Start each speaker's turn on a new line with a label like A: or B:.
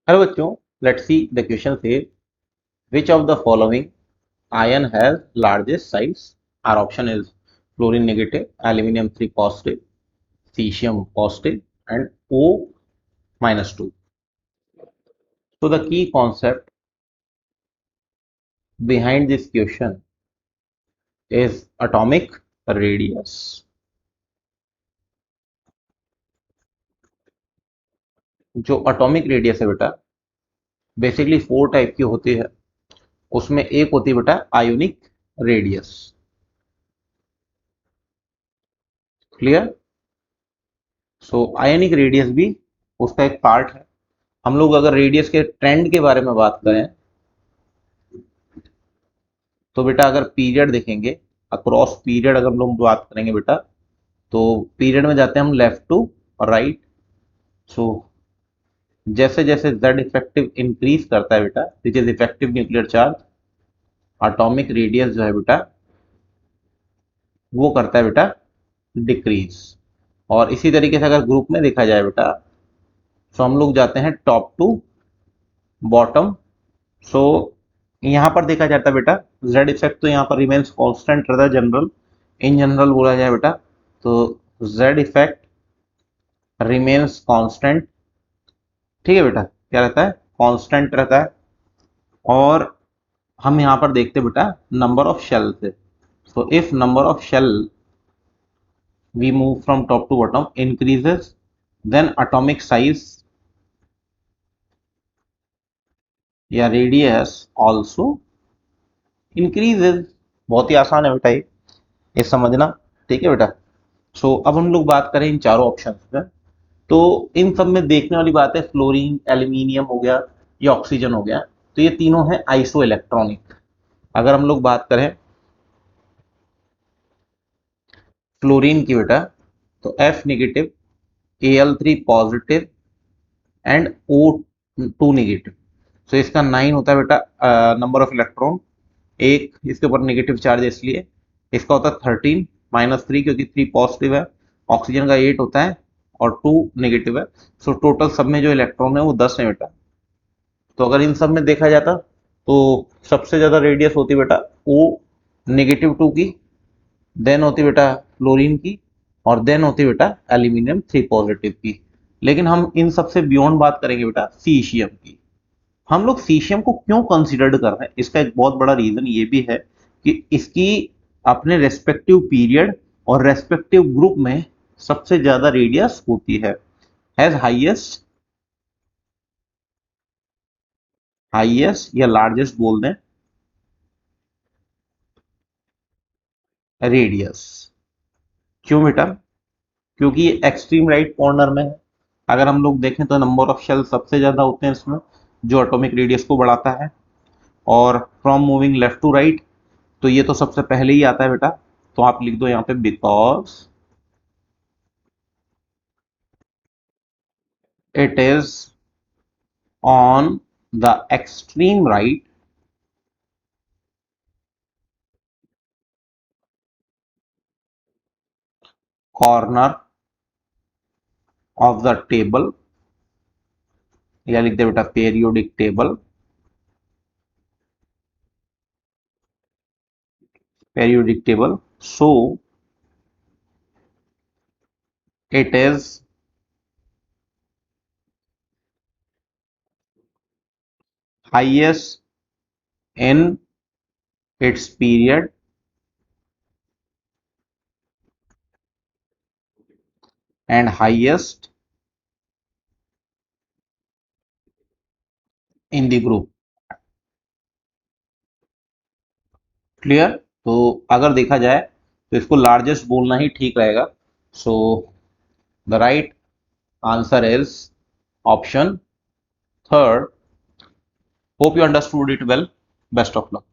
A: Hello बच्चों, let's see the question से which of the following ion has largest size? Our option is fluorine negative, aluminum 3 positive, cesium positive, and O minus 2. So the key concept behind this question is atomic radius. जो atomic radius है बेटा, basically 4 type की होती है। उसमें एक होती है बेटा आयोनिक रेडियस। क्लियर? सो आयोनिक रेडियस भी उसका एक पार्ट है। हम लोग अगर रेडियस के ट्रेंड के बारे में बात करें तो बेटा अगर पीरियड देखेंगे, अक्रॉस पीरियड अगर हम लोग बात करेंगे बेटा, तो पीरियड में जाते हैं हम लेफ्ट टू राइट। सो जैसे जैसे जेड इफेक्टिव इंक्रीज करता है बेटा, which is effective nuclear charge, atomic radius जो है बेटा वो करता है बेटा डिक्रीज। और इसी तरीके से अगर ग्रुप में देखा जाए बेटा, तो हम लोग जाते हैं टॉप टू बॉटम। सो यहाँ पर देखा जाता है बेटा जेड इफेक्ट तो यहाँ पर रिमेन्स कांस्टेंट रहता है जनरल। इन जनरल बोला जाए बेटा तो जेड इफेक्ट रिमेन्स कांस्टेंट। ठीक है बेटा, क्या रहता है? कांस्टेंट रहता है। और हम यहाँ पर देखते हैं बेटा नंबर ऑफ शेल से। So if number of shell we move from top to bottom increases, then atomic size या रेडियस आल्सो इंक्रीजेस। बहुत ही आसान है बेटा ये समझना। ठीक है बेटा। सो अब हम लोग बात करें इन चारों ऑप्शंस में, तो इन सब में देखने वाली बात है फ्लोरीन, एल्यूमिनियम हो गया या ऑक्सीजन हो गया, तो ये तीनों है आइसो इलेक्ट्रॉनिक। अगर हम लोग बात करें फ्लोरीन की बेटा, तो F negative, Al3 positive and O2 negative. So इसका 9 होता है बेटा नंबर ऑफ इलेक्ट्रॉन। एक इसके ऊपर नेगेटिव चार्ज है इसलिए इसका होता है 13 - 3 क्योंकि 3 पॉजिटिव है। ऑक्सीजन का 8 होता है और 2 नेगेटिव है। सो टोटल सब में जो इलेक्ट्रॉन है वो 10 है बेटा। तो अगर इन सब में देखा जाता तो सबसे ज्यादा रेडियस होती बेटा O -2 की, देन होती बेटा फ्लोरीन की, और देन होती बेटा एल्यूमिनियम 3 पॉजिटिव की। लेकिन हम इन सबसे बियॉन्ड बात करेंगे बेटा सीशियम की। हम लोग सीशियम को क्यों कंसिडर्ड कर रहे हैं, इसका एक बहुत बड़ा रीजन ये भी है कि इसकी अपने रेस्पेक्टिव पीरियड और रेस्पेक्टिव ग्रुप में सबसे ज्यादा रेडियस होती है। हैज हाईएस्ट या लार्जेस्ट बोल दें रेडियस। क्यों बेटा? क्योंकि ये एक्सट्रीम राइट कॉर्नर में है। अगर हम लोग देखें तो नंबर ऑफ शेल सबसे ज्यादा होते हैं इसमें, जो एटॉमिक रेडियस को बढ़ाता है। और from moving left to right, तो ये तो सबसे पहले ही आता है बेटा। तो आप लिख दो यहाँ पे because it is on the extreme right corner of the table, या लिख दे बेटा periodic table. Periodic table. So it is highest in its period and highest in the group. Clear? तो अगर देखा जाए तो इसको लार्जेस्ट बोलना ही ठीक रहेगा। So the right answer is option third. Hope you understood it well. Best of luck.